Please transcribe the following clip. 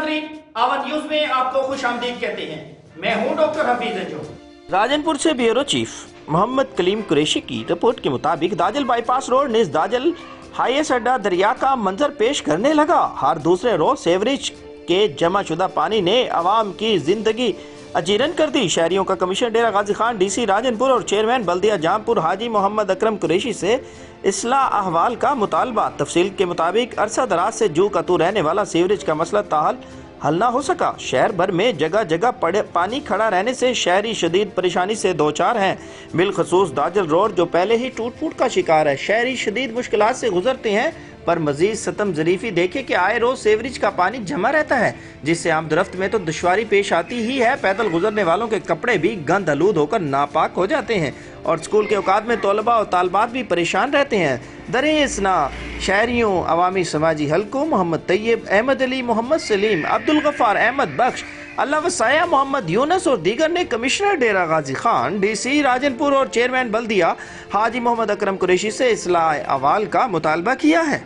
नाज़रीन, आवाज़ न्यूज़ में आपको खुश आमदीद कहते हैं। मैं हूँ डॉक्टर हफीज अंजुम। राजनपुर से ब्यूरो चीफ मोहम्मद कलीम कुरैशी की रिपोर्ट के मुताबिक दाजल बाईपास रोड निज दाजल हाईएस अड्डा दरिया का मंजर पेश करने लगा। हर दूसरे रोज सेवरेज के जमा शुदा पानी ने आवाम की जिंदगी अजीरन कर दी। शहरियों का कमिश्नर डेरा गाजी खान, डीसी राजनपुर और चेयरमैन बल्दिया जामपुर हाजी मोहम्मद अकरम कुरैशी से इस्लाह अहवाल का मुतालबा। तफसील के मुताबिक अरसा दराज से जू का तू रहने वाला सीवरेज का मसला ताहल हल ना हो सका। शहर भर में जगह जगह पानी खड़ा रहने से शहरी शदीद परेशानी से दो चार हैं। बिलखसूस दाजल रोड जो पहले ही टूट फूट का शिकार है, शहरी शदीद मुश्किलात से गुजरते हैं। पर मजीद सतम जरीफी देखे कि आए रोज सेवरेज का पानी जमा रहता है, जिससे आमदरफ्त में तो दुश्वारी पेश आती ही है। पैदल गुजरने वालों के कपड़े भी गंद आलूद होकर नापाक हो जाते हैं और स्कूल के औकात में तलबा और तालबात भी परेशान रहते हैं। दरे इसना शहरियों, अवामी समाजी हलकों मोहम्मद तैयब, अहमद अली, मोहम्मद सलीम, अब्दुल गफ्फार, अहमद बख्श, अल्लाह वसाया, मोहम्मद यूनस और दीगर ने कमिश्नर डेरा गाजी खान, डीसी राजनपुर और चेयरमैन बल्दिया हाजी मोहम्मद अकरम कुरैशी से इस्लाह अहवाल का मुतालबा किया है।